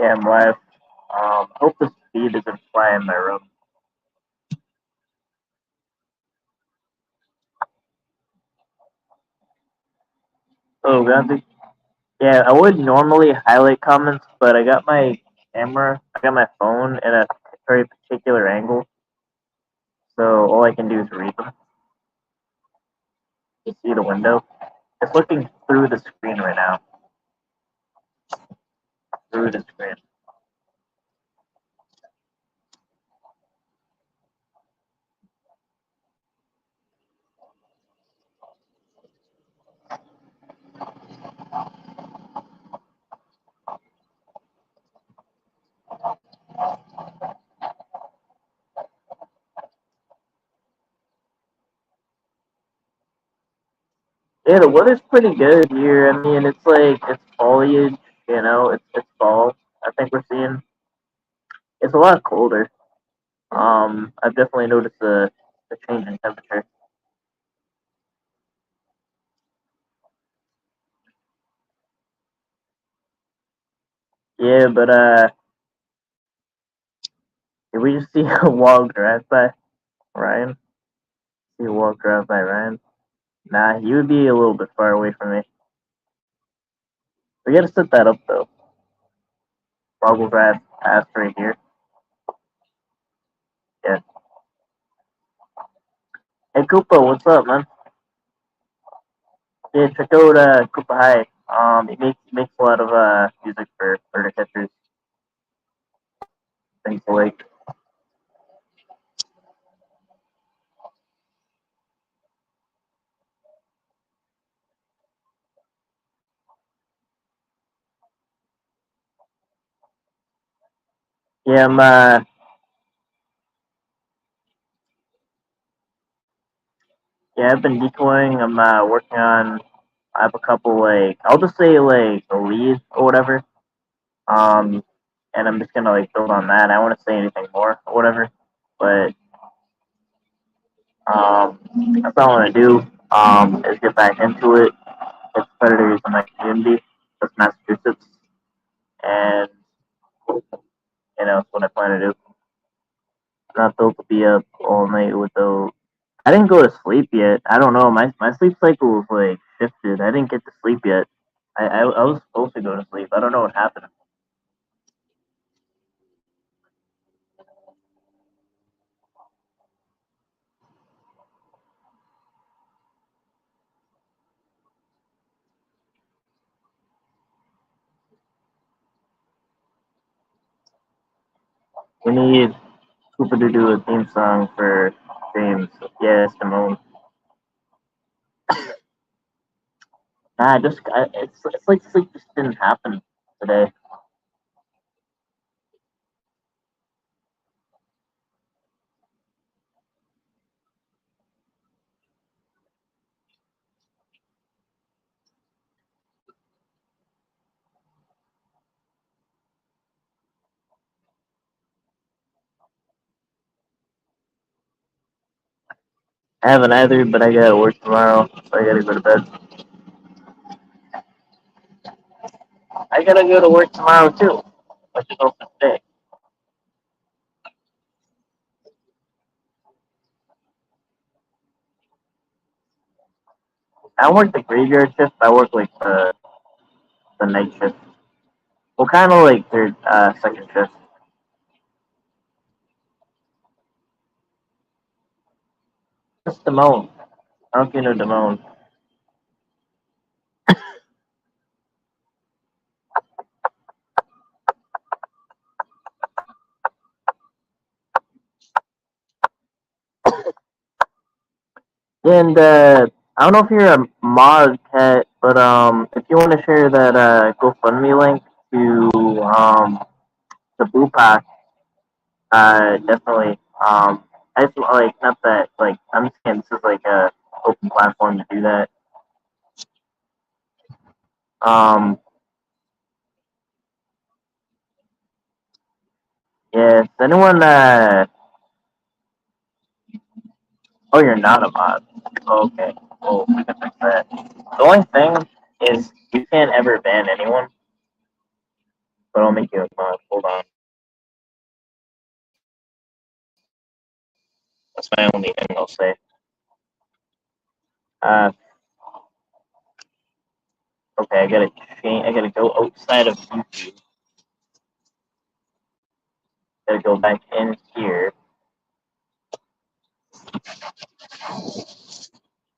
Yeah, I'm live. Hope the speed isn't fly in my room. Oh, Gandhi. Yeah, I would normally highlight comments, but I got my phone at a very particular angle, so all I can do is read them. You see the window? It's looking through the screen right now. Through the screen. Yeah, the weather's pretty good here. I mean, it's foliage. It's fall. I think we're seeing. It's a lot colder. I've definitely noticed a change in temperature. Yeah, but did we just see a wall drive by Ryan? See a wall drive by Ryan? Nah, he would be a little bit far away from me. We gotta set that up though. Woggle drive past right here. Yeah. Hey Koopa, what's up, man? Yeah, check out Koopa High. He makes a lot of music for murder catchers, things like. Yeah, I've been decoying. I'm working on. I have a couple like I'll just say like a lead or whatever. Um, and I'm just gonna like build on that. I don't want to say anything more or whatever, but that's all I want to do. Is get back into it. Get predators in my community. That's Massachusetts, and that's what I plan to do. Not built to be up all night with those. I didn't go to sleep yet. I don't know. My sleep cycle was like shifted. I didn't get to sleep yet. I was supposed to go to sleep. I don't know what happened. We need Cooper to do a theme song for James. Yes, Simone. It's like sleep just didn't happen today. I haven't either, but I gotta work tomorrow, so I gotta go to bed. I gotta go to work tomorrow too, which is open today. I work the graveyard shift. I work like the night shift. Well, kind of like their second shift. Just Damone. I don't get no Damone. And I don't know if you're a mod cat, but if you want to share that GoFundMe link to the Blue Pack, definitely. I just like not that like I'm just saying this is like a open platform to do that. Um, yeah. Does anyone? Oh, you're not a mod. Okay. Well, we can fix that. The only thing is you can't ever ban anyone. but I'll make you a mod. Hold on. That's my only thing I'll say. Uh, okay, I gotta change. I gotta go outside of YouTube. Gotta go back in here.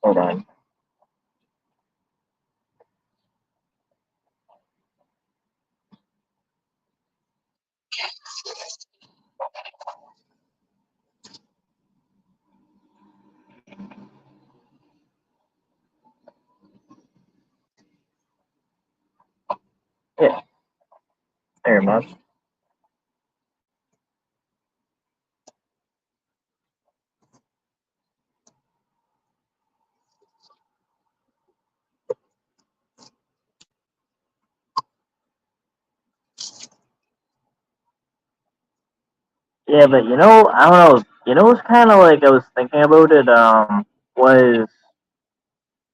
Hold on. Yeah, very much. Yeah, but I don't know. It's kind of like I was thinking about it. Was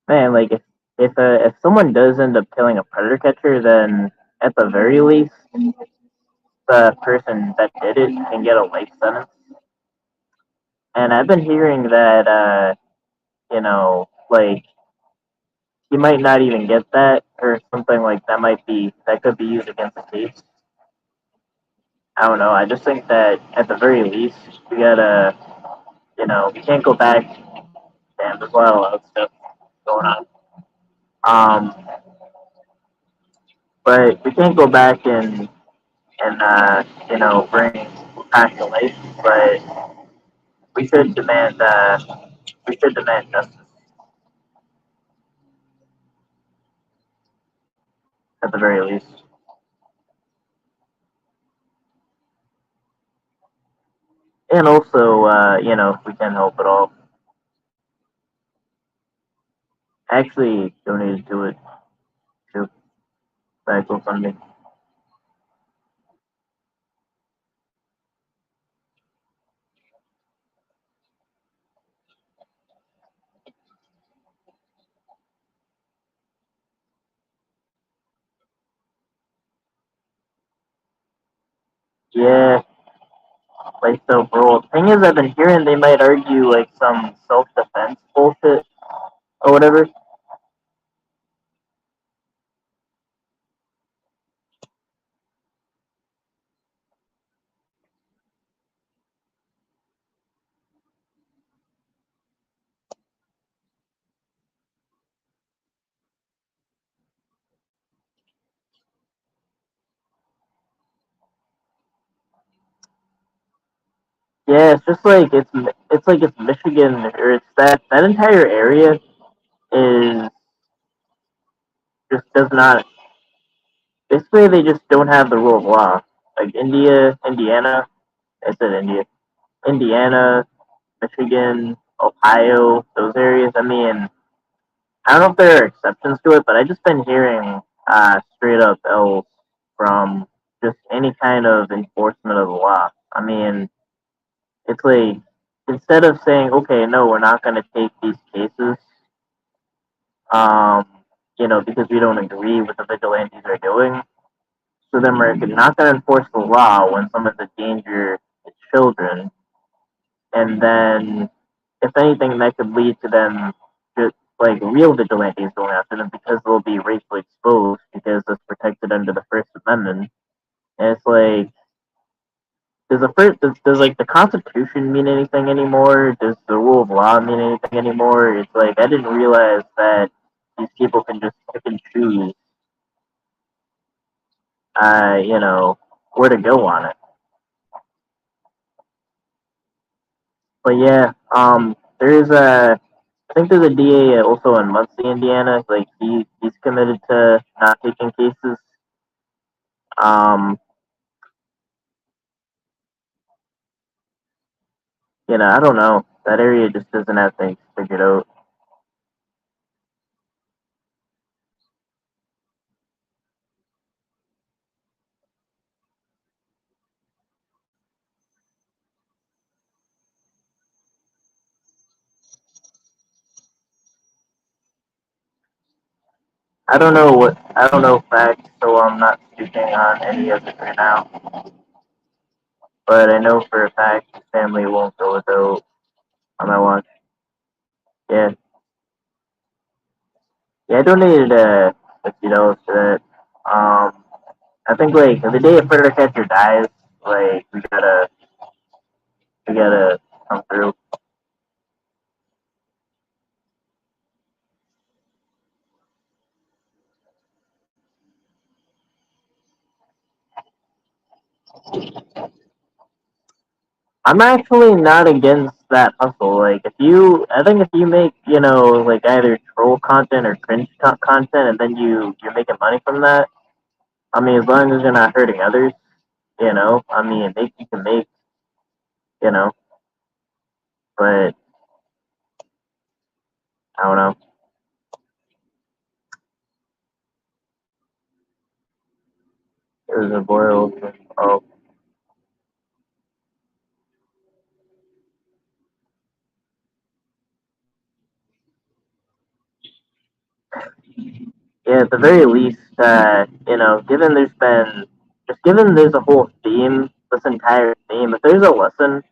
man, like if someone does end up killing a predator catcher, then at the very least, the person that did it can get a life sentence. And I've been hearing that, like you might not even get that, or something like that. That could be used against the case. I don't know. I just think that at the very least, we gotta, we can't go back. Damn, there's a lot of loud stuff going on. Um, but we can't go back and bring back to life. But we should demand justice at the very least. And also, if we can help at all, actually donate to it to that GoFundMe. Yeah, like so, bro. Thing is, I've been hearing they might argue like some self-defense bullshit or whatever. Yeah, it's just like it's Michigan, or it's that entire area is just does not. Basically, they just don't have the rule of law. Like Indiana. I said Indiana, Michigan, Ohio, those areas. I mean, I don't know if there are exceptions to it, but I just been hearing straight up L's from just any kind of enforcement of the law. I mean, it's like instead of saying, okay, no, we're not going to take these cases, um, because we don't agree with the vigilantes are doing. So then we're not going to enforce the law when someone's a danger to children, and then if anything, that could lead to them just like real vigilantes going after them because they'll be racially exposed because that's protected under the First Amendment. And it's like, does like the Constitution mean anything anymore? Does the rule of law mean anything anymore? It's like I didn't realize that these people can just pick and choose, where to go on it. But yeah, there's a I think there's a DA also in Muncie, Indiana. Like he's committed to not taking cases. Um, I don't know. That area just doesn't have things figured out. I don't know facts, so I'm not speaking on any of it right now. But I know for a fact his family won't go without on my watch. Yeah, yeah, I donated $50 to that. I think like the day a predator catcher dies, like we gotta come through. I'm actually not against that hustle. Like, I think if you make, like either troll content or content, and then you're making money from that. I mean, as long as you're not hurting others, I mean, you can make, you know, but I don't know. It was a boil. Oh, yeah. At the very least, given there's a whole theme, this entire theme. If there's a lesson,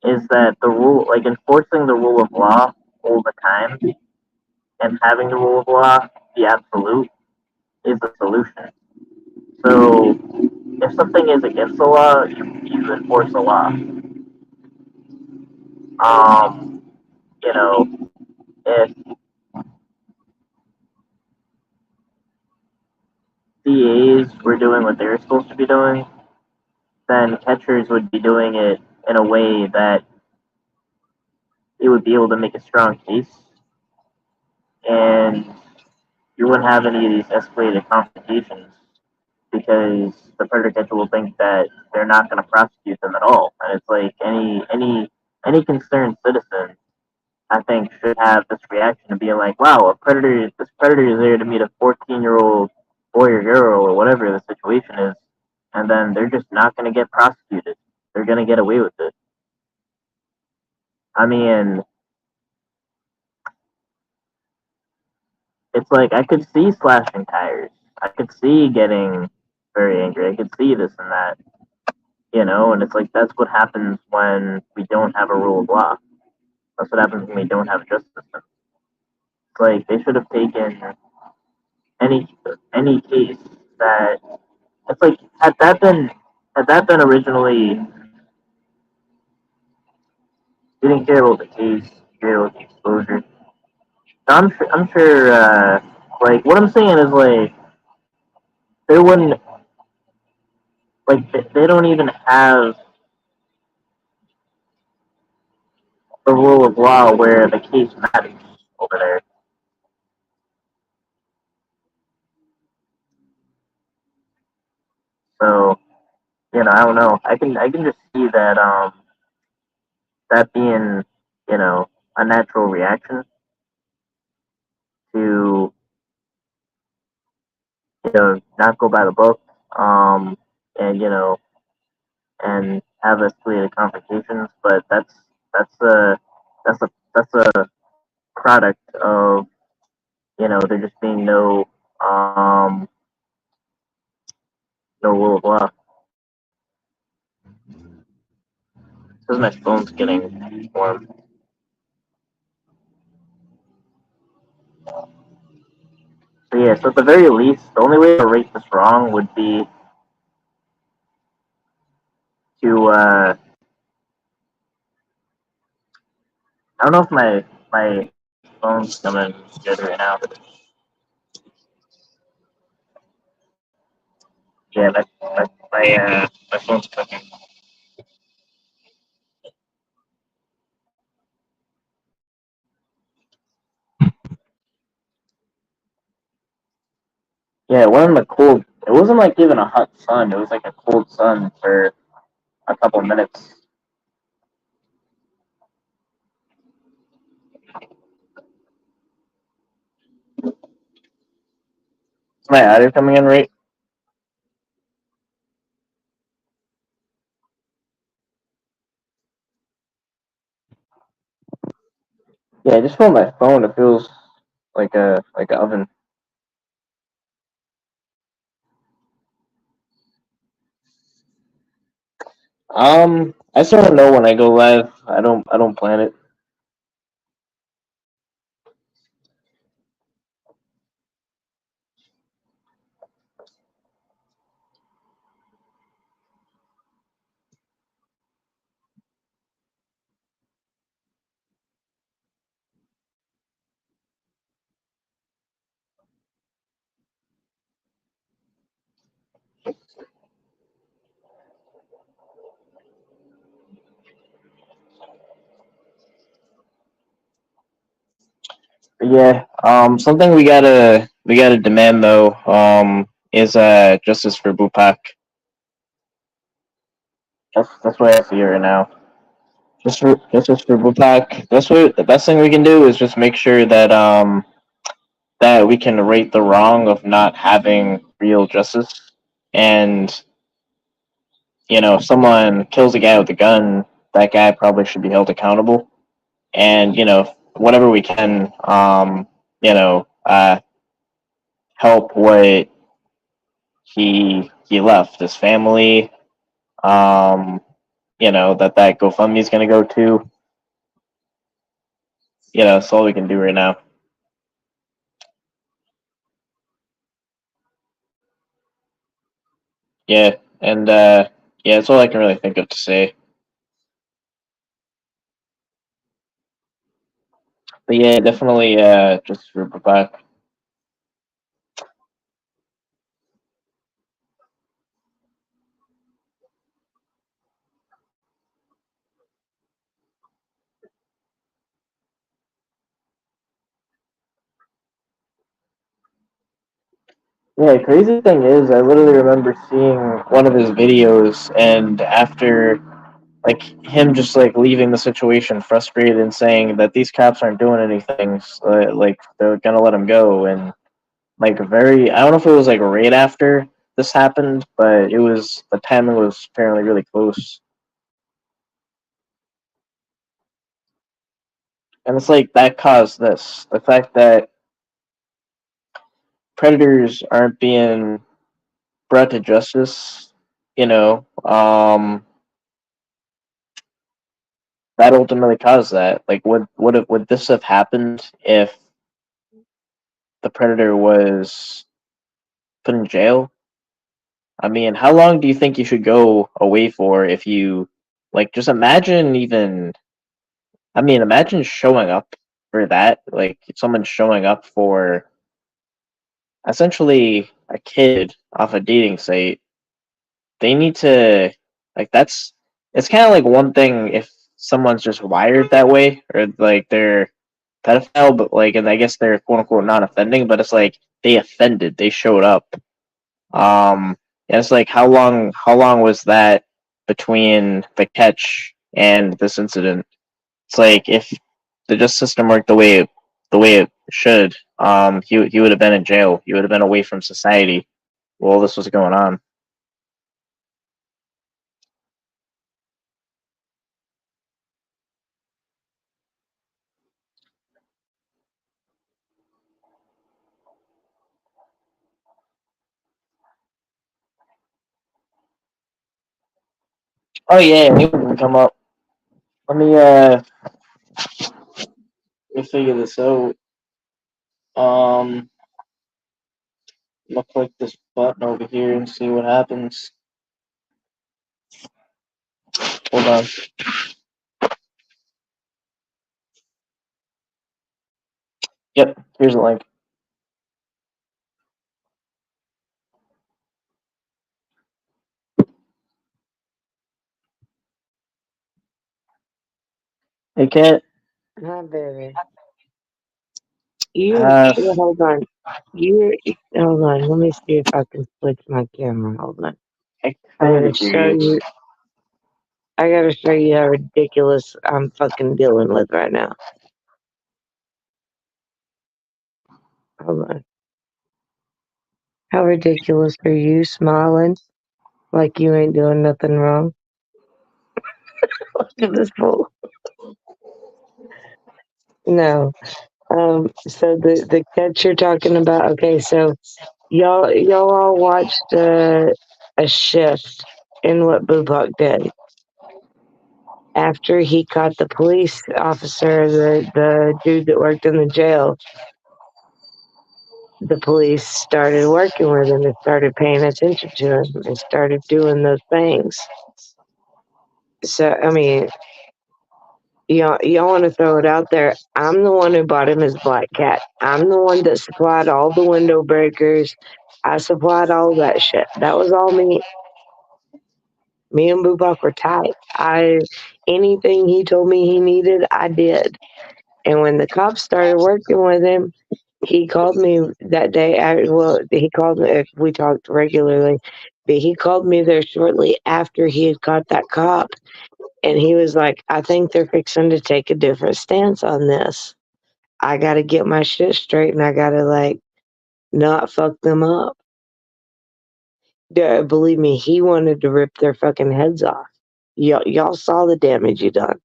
is that the rule, like enforcing the rule of law all the time and having the rule of law be absolute is the solution. So if something is against the law, you enforce the law. Um, you know, if CAs were doing what they were supposed to be doing, then catchers would be doing it in a way that it would be able to make a strong case, and you wouldn't have any of these escalated confrontations because the predator catcher will think that they're not going to prosecute them at all, and it's like any concerned citizen, I think, should have this reaction of being like, wow, this predator is there to meet a 14-year-old boy or girl or whatever the situation is, and then they're just not going to get prosecuted. They're going to get away with it. I mean, it's like I could see slashing tires. I could see getting very angry. I could see this and that, and it's like that's what happens when we don't have a rule of law. That's what happens when we don't have a justice system. It's like they should have taken any any case that it's like had that been originally didn't care about the case, care about the exposure. So I'm sure like what I'm saying is like they wouldn't like they don't even have the rule of law where the case matters over there. So I don't know. I can just see that that being a natural reaction to not go by the book, and and have escalated confrontations. But that's a product of there just being um no rule of law. Because my phone's getting warm. So yeah, so at the very least, the only way to rate this wrong would be to I don't know if my phone's coming good right now. Yeah, my phone's cooking. Yeah, it wasn't a cold. It wasn't like even a hot sun. It was like a cold sun for a couple minutes. Is my audio coming in right? Yeah, I just feel my phone. It feels like a oven. I sort of know when I go live. I don't plan it. But yeah. Something we gotta demand though. Is justice for Bupak. That's what I see right now. Justice for Bupak. That's what the best thing we can do is just make sure that that we can rate the wrong of not having real justice. And if someone kills a guy with a gun, that guy probably should be held accountable. And whatever we can, help what he left his family. Um, that GoFundMe is going to go to. That's all we can do right now. Yeah, and yeah, that's all I can really think of to say. But yeah, definitely just for back. Yeah, crazy thing is, I literally remember seeing one of his videos, and after like him just like leaving the situation frustrated and saying that these cops aren't doing anything, so, like they're gonna let him go, and like very, I don't know if it was like right after this happened, but it was the timing was apparently really close, and it's like that caused this. The fact that predators aren't being brought to justice, you know, that ultimately caused that. Like, would this have happened if the predator was put in jail? I mean, how long do you think you should go away for if you like? Just imagine even. I mean, imagine showing up for that. Like, someone showing up for essentially a kid off a dating site. They need to like that's. It's kind of like one thing if someone's just wired that way, or like they're pedophile, but like, and I guess they're quote unquote not offending, but it's like they offended, they showed up. And it's like how long was that between the catch and this incident? It's like if the justice system worked the way it should, he would have been in jail. He would have been away from society while this was going on. Oh yeah, he would come up. Let me let me figure this out. I'm gonna click this button over here and see what happens. Hold on. Yep, here's a link. Hey, Kat. Hi, baby. You, Uh, hold on. You, hold on. Let me see if I can switch my camera. Hold on. I I kind gotta of hear show you. you. I gotta show you how ridiculous I'm fucking dealing with right now. Hold on. How ridiculous are you smiling like you ain't doing nothing wrong? Look at this fool. No. So the catch you're talking about. Okay, so y'all all watched a shift in what Bubak did. After he caught the police officer, the dude that worked in the jail, the police started working with him and started paying attention to him and started doing those things. So, I mean, y'all want to throw it out there. I'm the one who bought him his black cat. I'm the one that supplied all the window breakers. I supplied all that shit. That was all me. Me and Bubak were tight. Anything he told me he needed, I did. And when the cops started working with him, he called me that day. Well, he called me. We talked regularly, but he called me there shortly after he had caught that cop, and he was like, "I think they're fixing to take a different stance on this. I got to get my shit straight, and I got to like not fuck them up." Believe me, he wanted to rip their fucking heads off. Y'all saw the damage he done.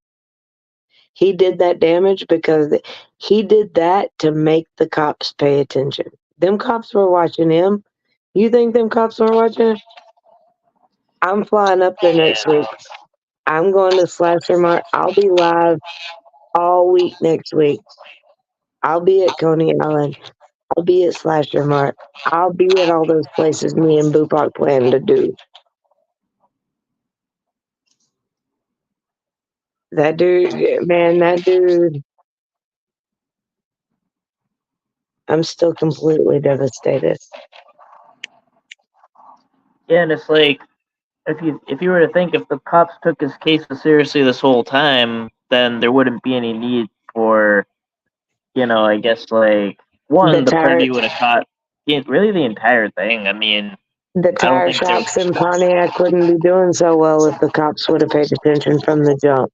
He did that damage because he did that to make the cops pay attention. Them cops were watching him. You think them cops were watching him? I'm flying up there next week. I'm going to Slasher Mart. I'll be live all week next week. I'll be at Coney Island. I'll be at Slasher Mart. I'll be at all those places me and Bupak plan to do. That dude, man, that dude, I'm still completely devastated. Yeah, and it's like if you were to think if the cops took his case seriously this whole time, then there wouldn't be any need for I guess like The one the tire, predator would have caught really the entire thing. I mean, the I don't tire think there. shops in Pontiac wouldn't be doing so well if the cops would have paid attention from the jump.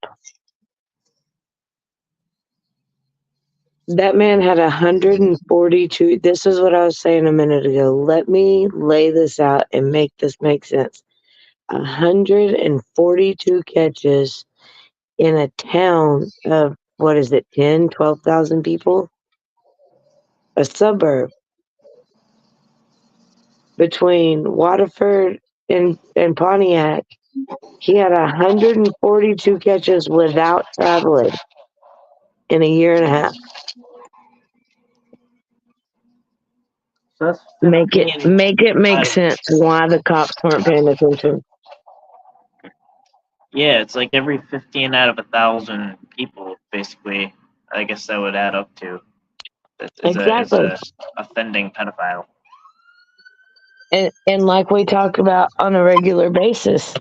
That man had 142. This is what I was saying a minute ago. Let me lay this out and make this make sense. 142 catches in a town of, what is it, 10, 12,000 people? A suburb between Waterford and Pontiac. He had 142 catches without traveling in a year and a half. So that's Make it 15 make it make out of. sense why the cops weren't paying attention. Yeah, it's like every 15 out of 1,000 people, basically. I guess that would add up to that is Exactly. a offending pedophile. And like we talk about on a regular basis,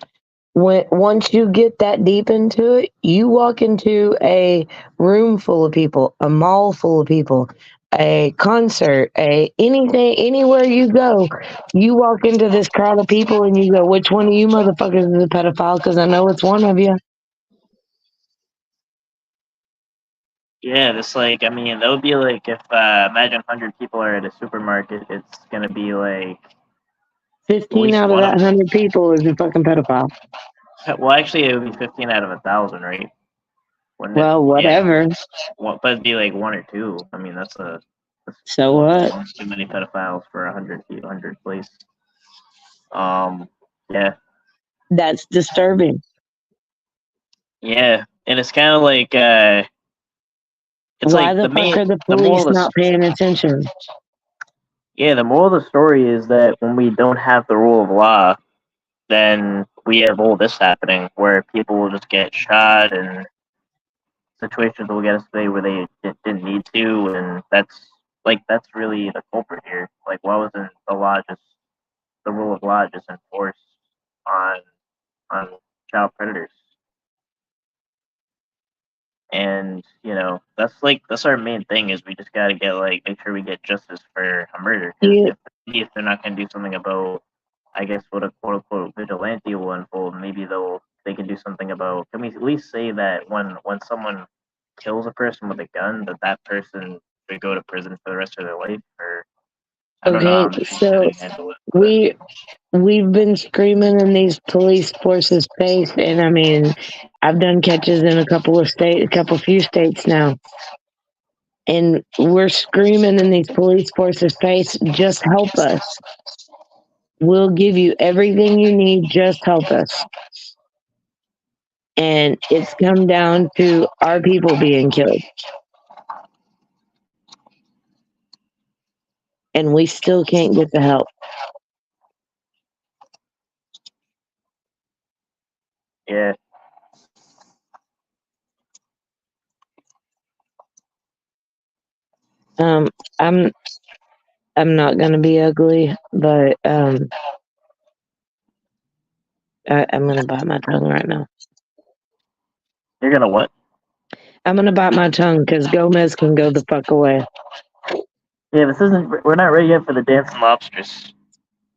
when once you get that deep into it, you walk into a room full of people, a mall full of people, a concert, a anything, anywhere you go, you walk into this crowd of people and you go, "Which one of you motherfuckers is a pedophile?" Because I know it's one of you. Yeah, this like I mean that would be like if imagine 100 people are at a supermarket, it's gonna be like at 15 least out of one that of 100 people is a fucking pedophile. well actually it would be 15 out of 1,000, right? Wouldn't it? Well, Yeah, whatever. but it'd be like one or two. I mean that's So one what? too many pedophiles for 100 people, 100 place. Um, yeah, That's disturbing. yeah, and it's kind of like it's Why like the fuck are the the police moral of not paying attention? yeah, the moral of the story is that when we don't have the rule of law, then we have all this happening where people will just get shot and situations will get us today where they didn't need to, and that's really the culprit here. Like, why wasn't the rule of law just enforced on on child predators? And that's our main thing is we just got to get like make sure we get justice for a murder because You if they're not going to do something about I guess what a quote unquote vigilante will unfold, maybe they can do something about. Can we at least say that when someone kills a person with a gun, that person should go to prison for the rest of their life? Or I don't know okay? how Michigan So should handle it, but we we've been screaming in these police forces' face, and I mean, I've done catches in a couple few states now, and we're screaming in these police forces' face, just help us. We'll give you everything you need. Just help us. And it's come down to our people being killed. And we still can't get the help. Yeah. I'm not gonna be ugly, but I'm gonna bite my tongue right now. You're gonna what? I'm gonna bite my tongue because Gomez can go the fuck away. Yeah, this isn't. We're not ready yet for the dancing lobsters.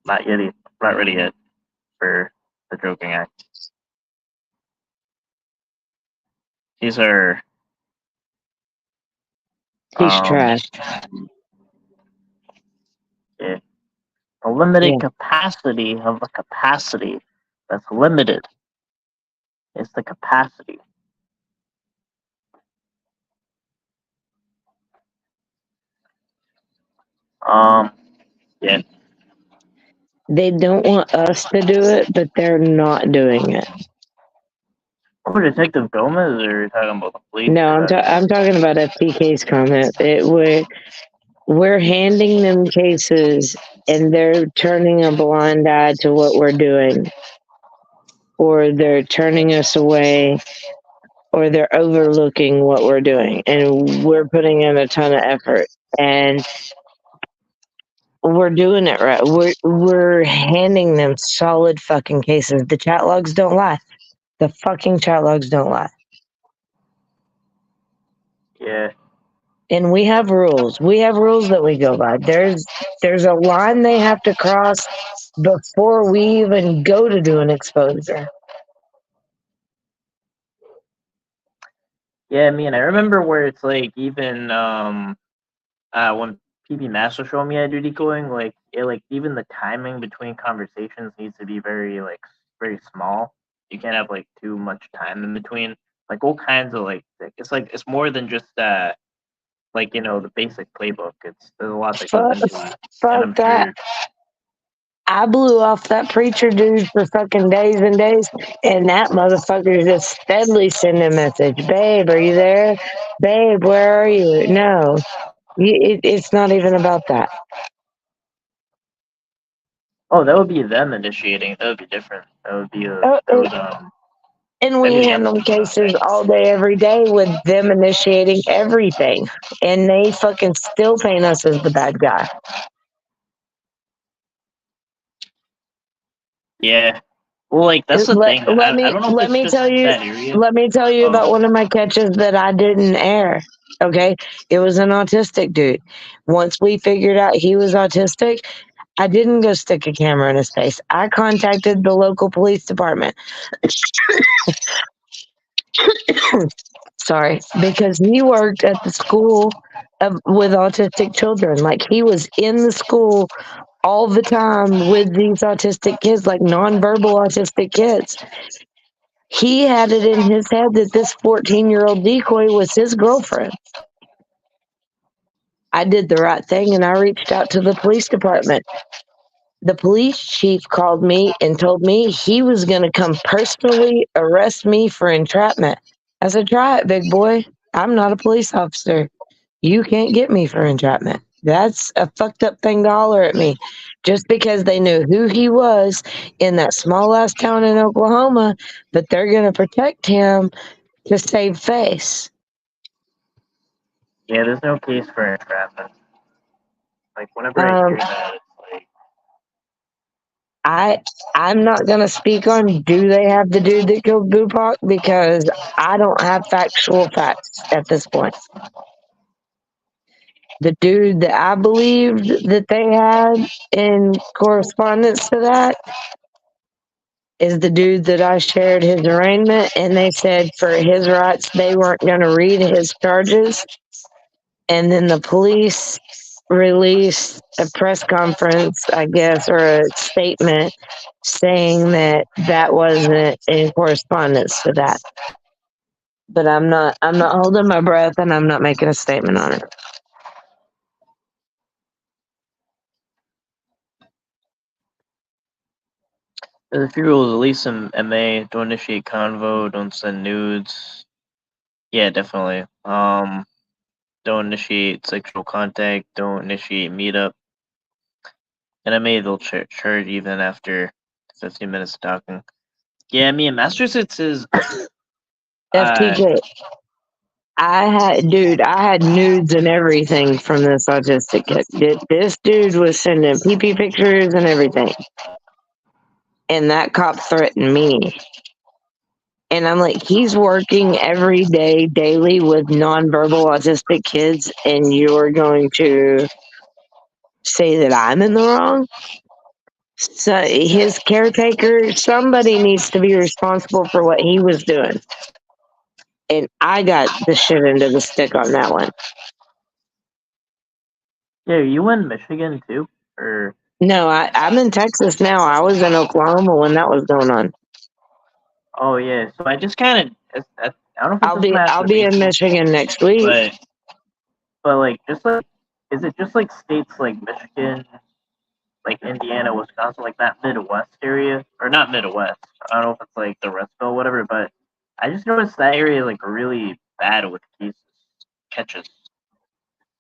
Not yet. Not ready yet for the joking act. These are He's um trash. yeah, the limited Yeah. capacity of a capacity that's limited is the capacity. Um yeah. They don't want us to do it, but they're not doing it. Over Detective Gomez, or you're talking about the police? No, I'm talking about FTK's comment. We're handing them cases and they're turning a blind eye to what we're doing, or they're turning us away, or they're overlooking what we're doing, and we're putting in a ton of effort, and we're doing it right. We're handing them solid fucking cases. The chat logs don't lie. The fucking chat logs don't lie. Yeah. And we have rules. We have rules that we go by. There's a line they have to cross before we even go to do an exposure. Yeah, I mean, I remember where it's like even when PB Master showed me how to do decoying, like even the timing between conversations needs to be very small. You can't have like too much time in between. Like all kinds of it's more than just the basic playbook. There's a lot that goes Fuck, into it, and fuck I'm that. sure. I blew off that preacher dude for fucking days and days, and that motherfucker just steadily sending a message. Babe, are you there? Babe, where are you? No, it's not even about that. Oh, that would be them initiating. That would be different. That would be Oh, that would and that'd be we the handle opposite of cases thing. all day, every day with them initiating everything, and they fucking still paint us as the bad guy. Yeah. Well, like that's the Let thing. let I me don't know if let it's me just tell you that area. let me tell you about Oh, one of my catches that I didn't air. Okay, it was an autistic dude. Once we figured out he was autistic, I didn't go stick a camera in his face. I contacted the local police department. Sorry, because he worked at the school with autistic children. Like he was in the school all the time with these autistic kids, like nonverbal autistic kids. He had it in his head that this 14-year-old decoy was his girlfriend. I did the right thing and I reached out to the police department. The police chief called me and told me he was going to come personally arrest me for entrapment. I said, try it, big boy. I'm not a police officer. You can't get me for entrapment. That's a fucked up thing to holler at me. Just because they knew who he was in that small ass town in Oklahoma, but they're going to protect him to save face. yeah. There's no case for entrapment. Like whenever I Um, hear that, it's like I I'm not gonna speak on do they have the dude that killed Bupak because I don't have factual facts at this point. The dude that I believed that they had in correspondence to that is the dude that I shared his arraignment, and they said for his rights they weren't gonna read his charges, and then the police released a press conference, I guess, or a statement saying that that wasn't in correspondence to that. But I'm not holding my breath and I'm not making a statement on it. The few rules, at least in MA, don't initiate convo, don't send nudes. Yeah, definitely. Don't initiate sexual contact, don't initiate meetup. And MA, they'll charge even after 15 minutes of talking. Yeah, me in Massachusetts is uh FTJ, I had nudes and everything from this autistic kid. This dude was sending pee pictures and everything. And that cop threatened me. And I'm like, he's working every day, daily with nonverbal autistic kids, and you're going to say that I'm in the wrong? So his caretaker, somebody needs to be responsible for what he was doing. And I got the shit into the stick on that one. yeah, you in Michigan too? Or No, I'm in Texas now. I was in Oklahoma when that was going on. oh yeah, so I just kind of I don't know if it's just my I'll be in observation, Michigan next week. but like just like is it just like states like Michigan, like Indiana, Wisconsin, like that Midwest area, or not Midwest? I don't know if it's like the rest or whatever, but I just noticed that area is like really bad with cases catches.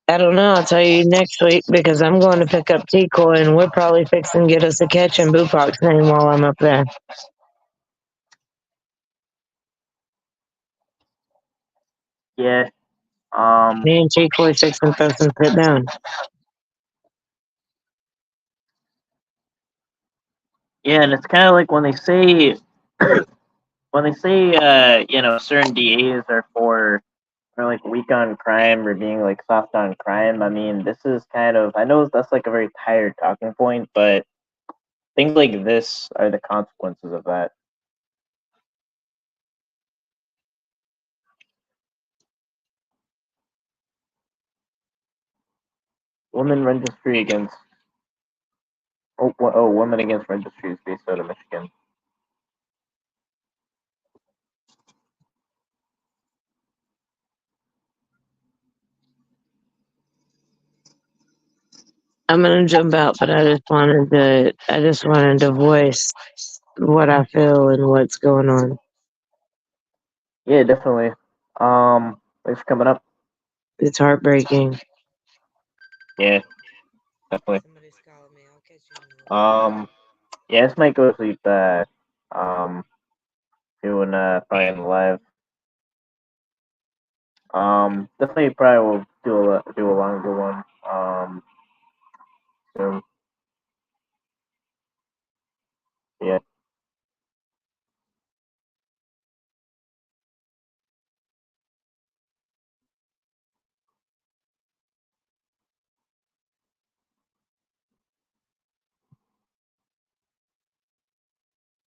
I don't know. I'll tell you next week because I'm going to pick up T-Coy and we're probably fixing to get us a catch in Bupac's name while I'm up there. Yeah. Me and T-Coy fixing to throw some shit down. Yeah, and it's kind of like when they say certain DAs are for like weak on crime or being like soft on crime. I mean, this is kind of I know that's like a very tired talking point, but things like this are the consequences of that. Women registry against women against registries based out of Michigan. I'm gonna jump out, but I just wanted to voice what I feel and what's going on. Yeah, definitely. Thanks for coming up. It's heartbreaking. Yeah, definitely. Somebody's calling me. I'll catch you in a little bit. Yeah, this might go to sleep. Um, doing probably in the live. Definitely probably will do a longer one. Soon. Yeah.